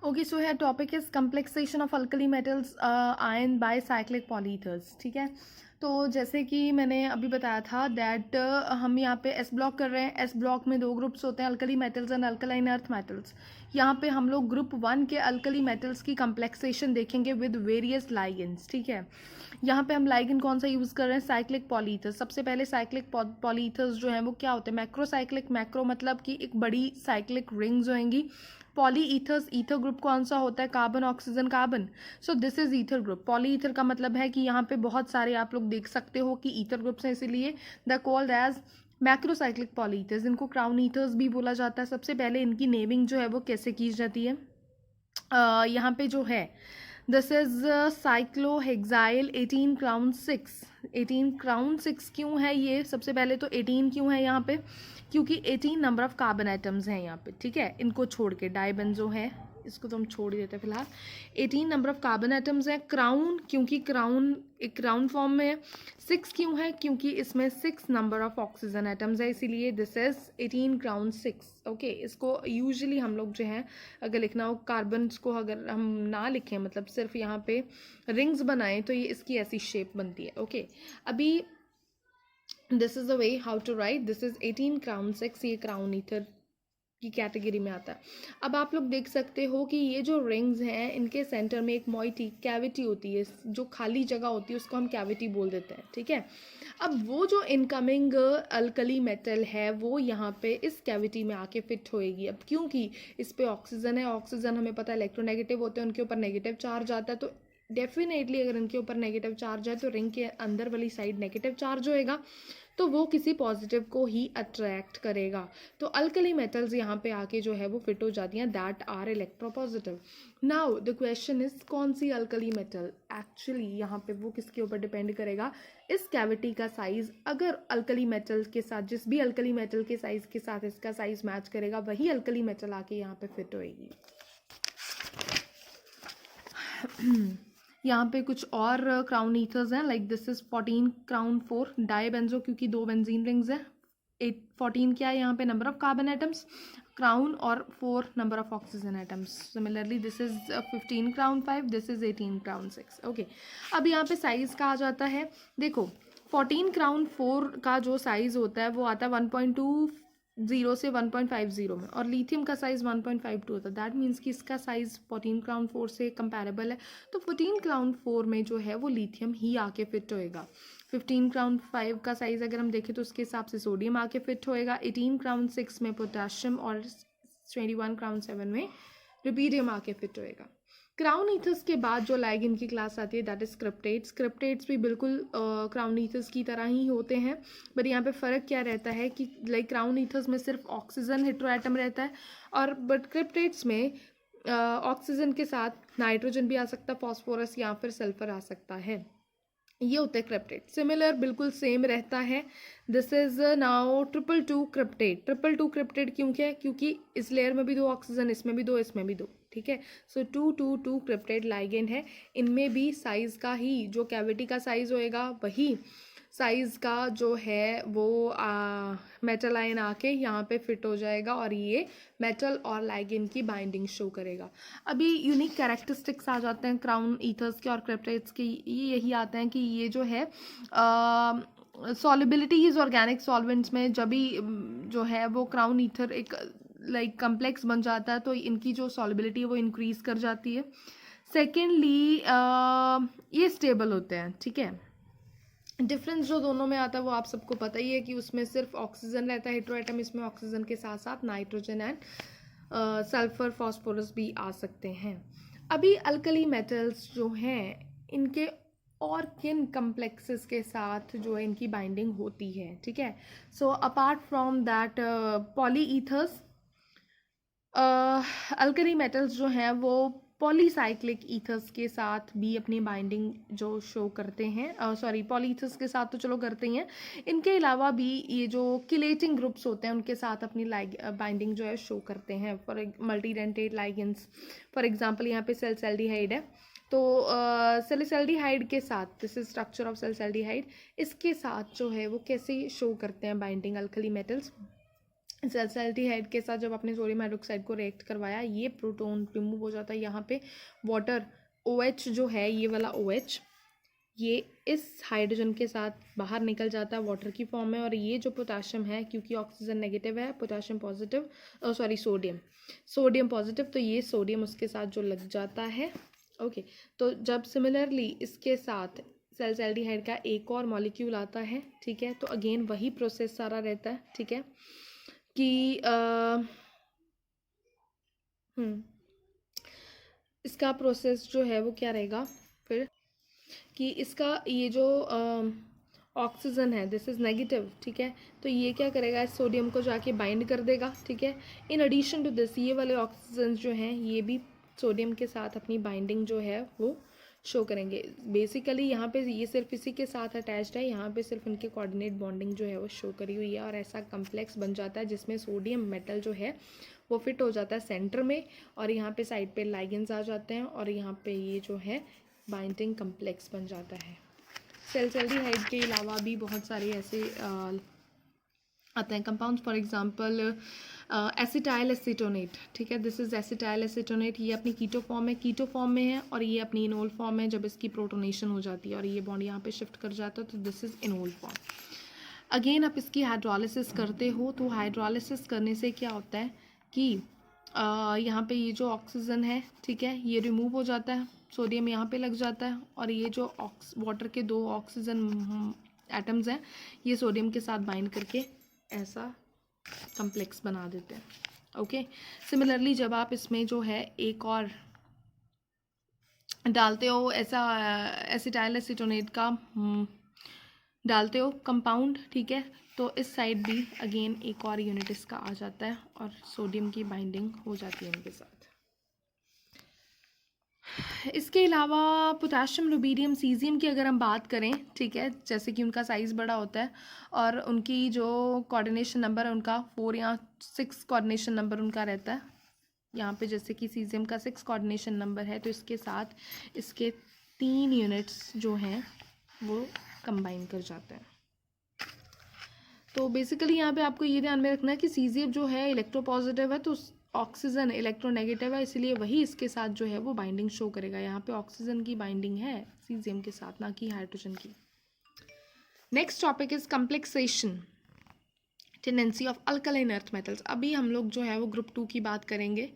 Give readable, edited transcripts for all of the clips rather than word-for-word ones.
Okay, so है topic is complexation of alkali metals ion by cyclic polyethers. ठीक है, तो जैसे कि मैंने अभी बताया था दैट हम यहाँ पे एस ब्लॉक कर रहे हैं। एस ब्लॉक में दो ग्रुप्स होते हैं, alkali metals and alkaline earth metals. यहाँ पे हम लोग ग्रुप 1 के अल्कली मेटल्स की कंप्लेक्सेशन देखेंगे विद वेरियस लाइगेंड्स। ठीक है, यहाँ पे हम लाइगेंड कौन सा यूज़ कर रहे हैं? साइक्लिक पॉलीथर्स। सबसे पहले साइक्लिक पॉलीथर्स जो हैं वो क्या होते हैं? मैक्रोसाइक्लिक। मैक्रो मतलब कि एक बड़ी साइक्लिक रिंग्स होंगी। पॉली ईथर्स, ईथर ग्रुप कौन सा होता है? Carbon, oxygen, carbon. So this is ether group. Poly ether का मतलब है कि यहाँ पे बहुत सारे आप लोग देख सकते हो कि ईथर ग्रुप्स हैं, इसीलिए the called as macrocyclic poly ethers. इनको क्राउन ईथर्स भी बोला जाता है। सबसे पहले इनकी नेमिंग जो है वो कैसे की जाती है? यहाँ पे जो है this is cyclohexyl 18 crown 6। 18 crown 6 क्यों है ये? सबसे पहले तो 18 क्यों है यहाँ पे? क्योंकि 18 नंबर ऑफ कार्बन आइटम्स हैं यहाँ पे। ठीक है, इनको छोड़ के डाइबेंजो है, इसको तो हम छोड़ ही देते हैं फिलहाल। 18 नंबर ऑफ कार्बन आइटम्स हैं। क्राउन क्योंकि क्राउन एक क्राउन फॉर्म में है। 6 क्यों है? क्योंकि इसमें 6 नंबर ऑफ ऑक्सीजन आइटम्स है, इसीलिए दिस इज 18 क्राउन 6। ओके, इसको यूजुअली हम लोग जो है अगर लिखना हो कार्बन को अगर हम ना लिखें, मतलब सिर्फ यहाँ पे रिंग्स बनाएं, तो ये इसकी ऐसी शेप बनती है। ओके, अभी this is the way how to write. This is 18 crown 6, ये क्राउन ईथर की कैटेगरी में आता है। अब आप लोग देख सकते हो कि ये जो रिंग्स हैं इनके सेंटर में एक मोइटी कैविटी होती है, जो खाली जगह होती है उसको हम कैविटी बोल देते हैं। ठीक है, अब वो जो इनकमिंग अल्कली मेटल है वो यहाँ पे इस कैविटी में आके फिट होएगी। अब क्योंकि इस पे ऑक्सीजन है, ऑक्सीजन हमें पता है इलेक्ट्रोनेगेटिव होते हैं, उनके ऊपर नेगेटिव चार्ज आता है, तो डेफिनेटली अगर इनके ऊपर नेगेटिव चार्ज है तो रिंग के अंदर वाली साइड नेगेटिव चार्ज होएगा, तो वो किसी पॉजिटिव को ही अट्रैक्ट करेगा। तो अल्कली मेटल्स यहाँ पे आके जो है वो फिट हो जाती हैं, that are electropositive. Now the question is कौन सी अल्कली मेटल? एक्चुअली यहाँ पे वो किसके ऊपर डिपेंड करेगा? इस कैविटी का साइज। अगर अल्कली मेटल के साथ, जिस भी अल्कली मेटल के साइज के साथ इसका साइज मैच करेगा, वही अल्कली मेटल आके यहाँ पे फिट होएगी। यहाँ पे कुछ और क्राउन ईथर्स हैं, like this is 14 crown 4 di benzo, क्योंकि दो बेंजीन रिंग्स हैं। 14 क्या है यहाँ पे? Number of carbon atoms crown, और 4 number of oxygen atoms. Similarly this is 15 crown 5, this is 18 crown 6। Okay, अब यहाँ पे साइज का आ जाता है। देखो 14 क्राउन 4 का जो साइज होता है वो आता है 1.20 से 1.50 में, और लिथियम का साइज 1.52 होता है। दैट मीन्स कि इसका साइज 14 क्राउन 4 से कंपैरेबल है, तो 14 क्राउन 4 में जो है वो लिथियम ही आके फिट होएगा। 15 क्राउन 5 का साइज अगर हम देखें तो उसके हिसाब से सोडियम आके फिट होएगा। 18 क्राउन 6 में पोटेशियम, और 21 क्राउन 7 में रुबीडियम आके फिट होएगा। क्राउन ईथर्स के बाद जो लाइगेंड की क्लास आती है दैट इज क्रिप्टेट्स। क्रिप्टेट्स भी बिल्कुल क्राउन ईथर्स की तरह ही होते हैं, बट यहाँ पे फ़र्क क्या रहता है कि लाइक क्राउन ईथर्स में सिर्फ ऑक्सीजन हेटेरोएटम रहता है, और बट क्रिप्टेट्स में ऑक्सीजन के साथ नाइट्रोजन भी आ सकता है, फॉस्फोरस या फिर सल्फर आ सकता है। ये होते हैं क्रिप्टेट। सिमिलर बिल्कुल सेम रहता है। This is now 222 क्रिप्टेट। 222 क्रिप्टेट क्यों क्या है? क्योंकि इस लेयर में भी दो ऑक्सीजन, इसमें भी दो, इसमें भी दो। ठीक है, सो 222 क्रिप्टेट लाइगेंड है। इनमें भी साइज का ही, जो कैविटी का साइज होएगा वही साइज का जो है वो मेटल आयन आके यहाँ पे फिट हो जाएगा, और ये मेटल और लाइगेंड की बाइंडिंग शो करेगा। अभी यूनिक कैरेक्टरिस्टिक्स आ जाते हैं क्राउन ईथर्स के और क्रिप्टेट्स के। ये यही आते हैं कि ये जो है सॉलिबिलिटीज ऑर्गेनिक सॉल्वेंट्स में जब भी जो है वो क्राउन ईथर एक लाइक कम्प्लेक्स बन जाता है, तो इनकी जो सॉलिबिलिटी है वो इंक्रीज कर जाती है। सेकेंडली ये स्टेबल होते हैं। ठीक है, डिफरेंस जो दोनों में आता है वो आप सबको पता ही है कि उसमें सिर्फ ऑक्सीजन रहता है हेटेरोएटम, इसमें ऑक्सीजन के साथ साथ नाइट्रोजन एंड सल्फर फॉस्फोरस भी आ सकते हैं। अभी अल्कली मेटल्स जो हैं इनके और किन कम्प्लेक्सेस के साथ जो है इनकी बाइंडिंग होती है? ठीक है, so apart from that poly ethers, alkali metals जो हैं वो पॉलीसाइक्लिक ईथर्स के साथ भी अपनी बाइंडिंग जो शो करते हैं। सॉरी, पॉली ईथर्स के साथ तो चलो करते ही हैं, इनके अलावा भी ये जो किलेटिंग ग्रुप्स होते हैं उनके साथ अपनी बाइंडिंग जो है शो करते हैं। फॉर मल्टीडेंटेट लाइगेंड्स, फॉर एग्जांपल यहाँ पे सैलिसाइल्डिहाइड है, तो सैलिसाइल्डिहाइड के साथ, दिस इज स्ट्रक्चर ऑफ सैलिसाइल्डिहाइड, इसके साथ जो है वो कैसे शो करते हैं बाइंडिंग अल्कली मेटल्स? सल्फेल्डिहाइड के साथ जब आपने सोडियम हाइड्रोक्साइड को रिएक्ट करवाया, ये प्रोटॉन रिमूव हो जाता है। यहाँ पे वाटर OH जो है, ये वाला OH ये इस हाइड्रोजन के साथ बाहर निकल जाता है वाटर की फॉर्म में, और ये जो पोटाशियम है, क्योंकि ऑक्सीजन नेगेटिव है, potassium positive, sorry sodium positive, तो ये सोडियम उसके साथ जो लग जाता है। ओके, तो जब सिमिलरली इसके साथ सल्फेल्डिहाइड का एक और मॉलिक्यूल आता है, ठीक है, तो अगेन वही प्रोसेस सारा रहता है, ठीक है, कि इसका प्रोसेस जो है वो क्या रहेगा फिर, कि इसका ये जो ऑक्सीजन है, दिस इज़ नेगेटिव, ठीक है, तो ये क्या करेगा, इस सोडियम को जाके बाइंड कर देगा, ठीक है। इन एडिशन टू दिस, ये वाले ऑक्सीजन जो हैं ये भी सोडियम के साथ अपनी बाइंडिंग जो है वो शो करेंगे। बेसिकली यहाँ पे ये सिर्फ इसी के साथ अटैच्ड है, यहाँ पे सिर्फ इनके कोऑर्डिनेट बॉन्डिंग जो है वो शो करी हुई है, और ऐसा कम्प्लेक्स बन जाता है जिसमें सोडियम मेटल जो है वो फिट हो जाता है सेंटर में, और यहाँ पे साइड पे लाइगेंस आ जाते हैं, और यहाँ पे ये जो है बाइंडिंग कम्प्लेक्स बन जाता है। सल्फेल्डिहाइड के अलावा भी बहुत सारे ऐसे आते हैं कंपाउंड्स, फॉर एग्जांपल एसिटाइल एसीटोनेट, ठीक है, दिस इज एसिटाइल एसीटोनेट, ये अपनी कीटो फॉर्म में है, और ये अपनी इनोल फॉर्म है जब इसकी प्रोटोनेशन हो जाती है और ये बॉन्ड यहाँ पे शिफ्ट कर जाता है, तो this is enol form. Again आप इसकी हाइड्रोलिसिस करते हो, तो हाइड्रोलिसिस करने से क्या होता है कि यहाँ पे ये जो ऑक्सीजन है, ठीक है, ये रिमूव हो जाता है, सोडियम यहाँ पे लग जाता है, और ये जो वाटर के 2 ऑक्सीजन एटम्स हैं ये सोडियम के साथ बाइंड करके ऐसा कम्प्लेक्स बना देते हैं। ओके, सिमिलरली जब आप इसमें जो है एक और डालते हो, ऐसा एसिटाइल एसीटोनेट का डालते हो कंपाउंड, ठीक है, तो इस साइड भी अगेन एक और यूनिट इसका आ जाता है और सोडियम की बाइंडिंग हो जाती है इनके साथ। इसके अलावा पोटाशियम, रुबीडियम, सीजियम की अगर हम बात करें, ठीक है, जैसे कि उनका साइज़ बड़ा होता है और उनकी जो कोऑर्डिनेशन नंबर है उनका 4 या 6 कोऑर्डिनेशन नंबर उनका रहता है। यहाँ पे जैसे कि सीजियम का 6 कोऑर्डिनेशन नंबर है, तो इसके साथ इसके 3 यूनिट्स जो हैं वो कंबाइन कर जाते हैं। तो बेसिकली यहाँ पे आपको ये ध्यान में रखना है कि सीजियम जो है इलेक्ट्रोपॉजिटिव है, तो ऑक्सीजन इलेक्ट्रोनेगेटिव है, इसलिए वही इसके साथ जो है वो बाइंडिंग शो करेगा। यहाँ पे ऑक्सीजन की बाइंडिंग है सीजियम के साथ, ना कि हाइड्रोजन की। Next topic is complexation tendency of alkaline earth metals. अभी हम लोग जो है वो ग्रुप 2 की बात करेंगे।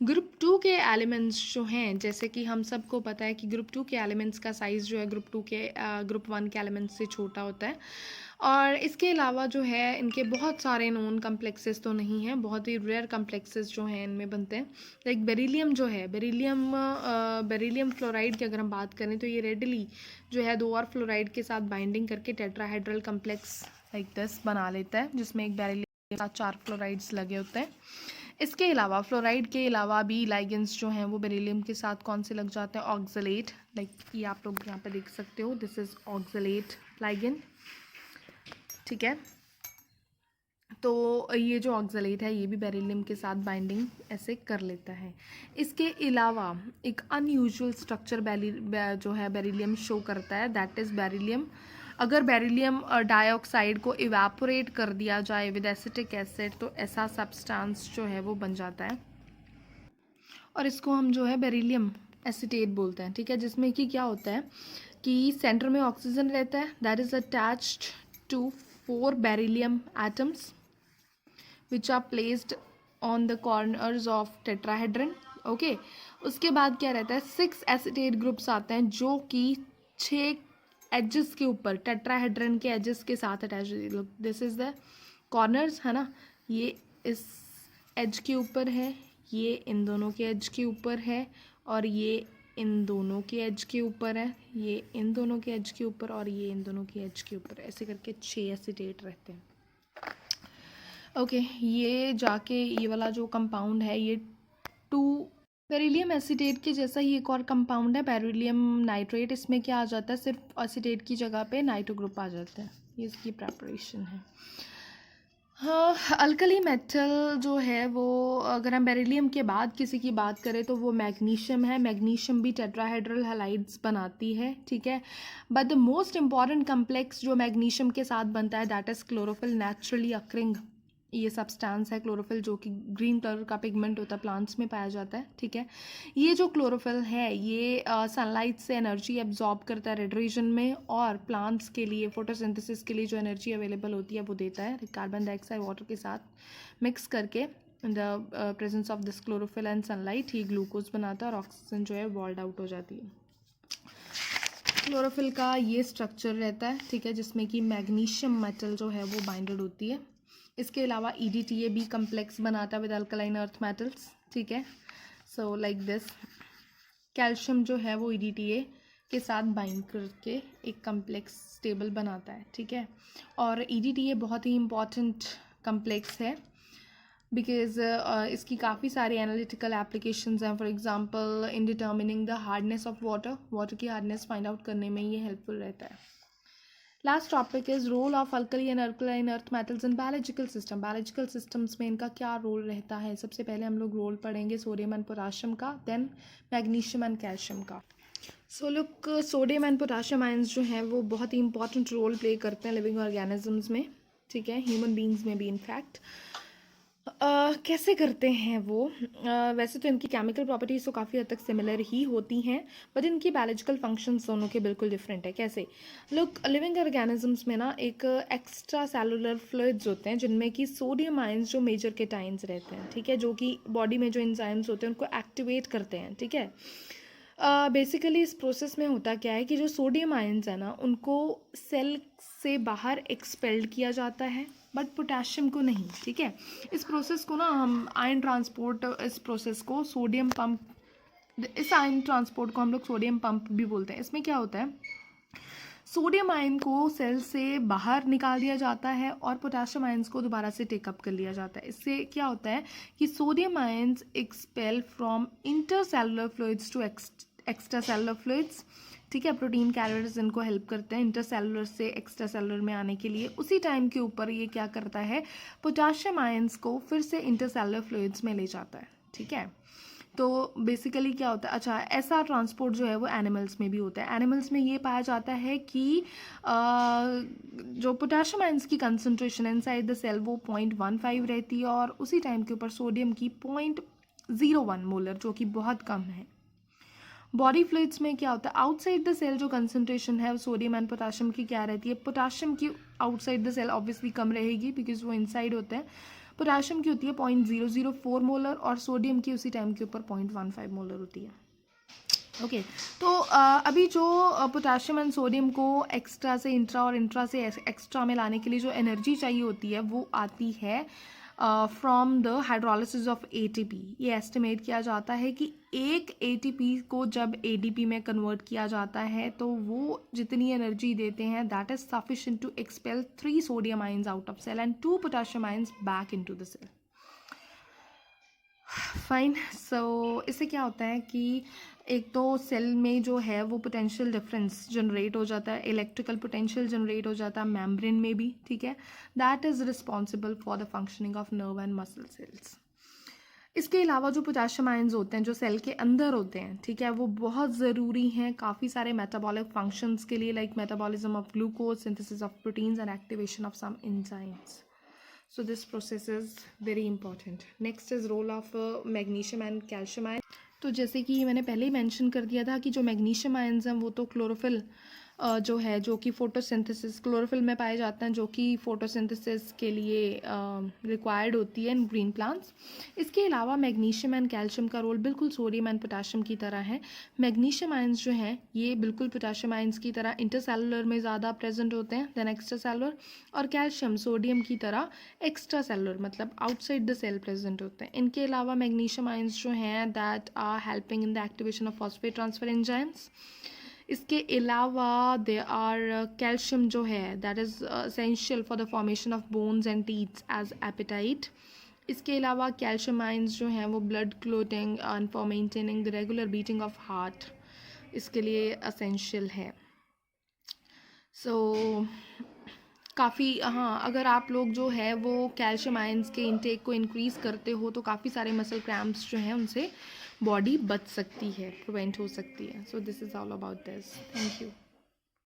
ग्रुप 2 के एलिमेंट्स जो हैं, जैसे कि हम सबको पता है कि ग्रुप 2 के एलिमेंट्स का साइज़ जो है ग्रुप 1 के एलिमेंट्स से छोटा होता है, और इसके अलावा जो है इनके बहुत सारे नोन कम्प्लेक्सेस तो नहीं हैं, बहुत ही रेयर कम्प्लेक्सेस जो हैं इनमें बनते हैं। लाइक बेरिलियम जो है, बेरिलियम फ्लोराइड की अगर हम बात करें तो ये रेडली जो है 2 और फ्लोराइड के साथ बाइंडिंग करके टेट्राहाइड्रल कम्प्लेक्स लाइक दिस बना लेता है, जिसमें एक बेरिलियम के साथ 4 फ्लोराइड्स लगे होते हैं। इसके अलावा फ्लोराइड के अलावा भी लाइगेंस जो हैं वो बेरिलियम के साथ कौन से लग जाते हैं, ऑक्सलेट, लाइक ये आप लोग यहाँ पे देख सकते हो, दिस इज ऑक्सलेट लाइगेंड, ठीक है। तो ये जो ऑक्सलेट है ये भी बेरिलियम के साथ बाइंडिंग ऐसे कर लेता है। इसके अलावा एक अनयूजुअल स्ट्रक्चर जो है बेरिलियम शो करता है, दैट इज़ बेरिलियम। अगर बेरिलियम डाइऑक्साइड को इवेपोरेट कर दिया जाए विद एसिटिक एसिड, तो ऐसा सब्सटेंस जो है वो बन जाता है, और इसको हम जो है बेरिलियम एसीटेट बोलते हैं, ठीक है। जिसमें कि क्या होता है कि सेंटर में ऑक्सीजन रहता है, that is attached to 4 beryllium atoms which are placed on the corners of tetrahedron. Okay, उसके बाद क्या रहता है, 6 एसिटेट ग्रुप्स आते हैं जो कि 6 एजेस के ऊपर, टेट्राहेड्रन के एजेस के साथ attach, this is the corners, है ना, ये इस एज के ऊपर है, ये इन दोनों के एज के ऊपर है, और ये इन दोनों के एज के ऊपर है, ये इन दोनों के एज के ऊपर, और ये इन दोनों के एज के ऊपर, ऐसे करके 6 एसिटेट रहते हैं। ओके, ये जाके ये वाला जो कंपाउंड है ये 2 बेरिलियम एसीटेट के जैसा ही एक और कंपाउंड है बेरिलियम नाइट्रेट। इसमें क्या आ जाता है, सिर्फ एसीटेट की जगह पे नाइट्रो ग्रुप आ जाता है, ये इसकी प्रेपरेशन है। हाँ, अल्कली मेटल जो है वो अगर हम बेरिलियम के बाद किसी की बात करें तो वो मैग्नीशियम है। मैग्नीशियम भी टेट्राहेड्रल हैलाइड्स बनाती है, ठीक है। But the most important complex जो मैग्नीशियम के साथ बनता है that is chlorophyll naturally occurring ये सब्सटेंस है क्लोरोफिल, जो कि ग्रीन कलर का पिगमेंट होता है, प्लांट्स में पाया जाता है, ठीक है। ये जो क्लोरोफिल है ये सनलाइट से एनर्जी एब्जॉर्ब करता है रेड रीजन में, और प्लांट्स के लिए फोटोसिंथेसिस के लिए जो एनर्जी अवेलेबल होती है वो देता है कार्बन डाइऑक्साइड वाटर के साथ मिक्स करके। In the presence of this chlorophyll and sunlight he glucose बनाता है और ऑक्सीजन जो है वॉल्ड आउट हो जाती है। क्लोरोफिल का ये स्ट्रक्चर रहता है, ठीक है, जिसमें कि मैग्नीशियम मेटल जो है वो बाइंडेड होती है। इसके अलावा EDTA भी कम्प्लेक्स बनाता है विद अल्कलाइन अर्थ मेटल्स, ठीक है। सो लाइक दिस कैल्शियम जो है वो EDTA के साथ बाइंड करके एक कम्प्लेक्स स्टेबल बनाता है, ठीक है। और EDTA बहुत ही इम्पॉर्टेंट कम्प्लेक्स है बिकॉज इसकी काफ़ी सारी एनालिटिकल एप्लीकेशंस हैं। For example in determining the hardness of water की हार्डनेस फाइंड आउट करने में ये हेल्पफुल रहता है। Last topic is role of alkali and alkaline earth metals in biological system. Biological systems में इनका क्या रोल रहता है? सबसे पहले हम लोग रोल पढ़ेंगे सोडियम एंड पोटाशियम का, देन मैग्नीशियम एंड कैल्शियम का। So look, sodium and potassium ions जो हैं वो बहुत ही इंपॉर्टेंट रोल प्ले करते हैं लिविंग ऑर्गेनिजम्स में, ठीक है, ह्यूमन बींग्स में भी इनफैक्ट। कैसे करते हैं वो? वैसे तो इनकी केमिकल प्रॉपर्टीज़ तो काफ़ी हद तक सिमिलर ही होती हैं, बट इनकी बायोलॉजिकल फंक्शंस दोनों के बिल्कुल डिफरेंट है। कैसे? लुक, लिविंग ऑर्गेनिजम्स में ना एक एक्स्ट्रा सेलुलर फ्लूइड्स होते हैं जिनमें कि सोडियम आयंस जो मेजर केटाइंस रहते हैं, ठीक है, जो कि बॉडी में जो एंजाइम्स होते हैं उनको एक्टिवेट करते हैं, ठीक है। बेसिकली इस प्रोसेस में होता क्या है कि जो सोडियम आयंस है ना उनको सेल से बाहर एक्सपेल्ड किया जाता है, बट पोटेशियम को नहीं, ठीक है। इस प्रोसेस को ना हम आयन ट्रांसपोर्ट, इस प्रोसेस को सोडियम पंप, इस आयन ट्रांसपोर्ट को हम लोग सोडियम पंप भी बोलते हैं। इसमें क्या होता है, सोडियम आयन को सेल से बाहर निकाल दिया जाता है और पोटेशियम आयंस को दोबारा से टेकअप कर लिया जाता है। इससे क्या होता है कि sodium ions expel from intercellular fluids to extra cellular fluids, ठीक है। प्रोटीन कैरियर्स इनको हेल्प करते हैं इंटरसेलुलर से एक्स्ट्रा सेलुलर में आने के लिए। उसी टाइम के ऊपर ये क्या करता है, पोटेशियम आयंस को फिर से इंटरसेलुलर फ्लूइड्स में ले जाता है, ठीक है। तो बेसिकली क्या होता है, अच्छा, ऐसा ट्रांसपोर्ट जो है वो एनिमल्स में भी होता है। एनिमल्स में ये पाया जाता है कि जो पोटेशियम आयंस की कंसनट्रेशन इनसाइड द सेल वो 0.15 रहती है और उसी टाइम के ऊपर सोडियम की 0.01 मोलर, जो कि बहुत कम है। बॉडी फ्लूइड्स में क्या होता है, आउटसाइड द सेल जो कंसनट्रेशन है सोडियम एंड पोटेशियम की क्या रहती है, पोटेशियम की आउटसाइड द सेल ऑब्वियसली कम रहेगी बिकॉज वो इनसाइड होते हैं। पोटेशियम की होती है 0.004 मोलर और सोडियम की उसी टाइम के ऊपर 0.15 मोलर होती है, ओके। तो अभी जो पोटेशियम एंड सोडियम को एक्स्ट्रा से इंट्रा और इंट्रा से एक्स्ट्रा में लाने के लिए जो एनर्जी चाहिए होती है वो आती है from the hydrolysis of ATP। ये एस्टिमेट किया जाता है कि एक ATP को जब ADP में कन्वर्ट किया जाता है तो वो जितनी एनर्जी देते हैं that is sufficient to expel 3 sodium ions out of cell and 2 potassium ions back into the cell. Fine. So इससे क्या होता है कि एक तो सेल में जो है वो पोटेंशियल डिफरेंस जनरेट हो जाता है, इलेक्ट्रिकल पोटेंशियल जनरेट हो जाता है मेम्ब्रेन में भी, ठीक है। That is responsible for the functioning of nerve and muscle cells. इसके अलावा जो पोटेशियम आयंस होते हैं जो सेल के अंदर होते हैं, ठीक है, वो बहुत ज़रूरी हैं काफ़ी सारे मेटाबॉलिक फंक्शंस के लिए, like metabolism of glucose, synthesis of proteins and activation of some enzymes. So this process is very important. Next is role of magnesium and calcium ion. तो जैसे कि मैंने पहले ही मेंशन कर दिया था कि जो मैग्नीशियम आयंस हैं वो तो क्लोरोफिल जो है जो कि फोटोसिंथेसिस, क्लोरोफिल में पाए जाते हैं जो कि फोटोसिंथेसिस के लिए रिक्वायर्ड होती है इन ग्रीन प्लांट्स। इसके अलावा मैग्नीशियम एंड कैल्शियम का रोल बिल्कुल सोडियम एंड पोटेशियम की तरह है। मैग्नीशियम आयंस जो हैं ये बिल्कुल पोटेशियम आयंस की तरह इंटरसेलुलर में ज़्यादा प्रेजेंट होते हैं देन एक्स्ट्रा सेलुलर, और कैल्शियम सोडियम की तरह एक्स्ट्रा सेलुलर मतलब आउटसाइड द सेल प्रेजेंट होते हैं। इनके अलावा मैग्नीशियम आयंस जो हैं that are helping in the activation of phosphate transfer enzymes. इसके अलावा दे आर कैल्शियम जो है that is essential for the formation of bones and teeths as apatite. इसके अलावा कैल्शियम आयंस जो हैं वो blood clotting and for maintaining the regular beating of heart इसके लिए असेंशियल है। सो काफ़ी, हाँ, अगर आप लोग जो है वो कैल्शियम आयंस के इंटेक को इंक्रीज़ करते हो तो काफ़ी सारे मसल क्रैम्प्स जो हैं उनसे बॉडी बच सकती है, प्रिवेंट हो सकती है। So this is all about this. Thank you.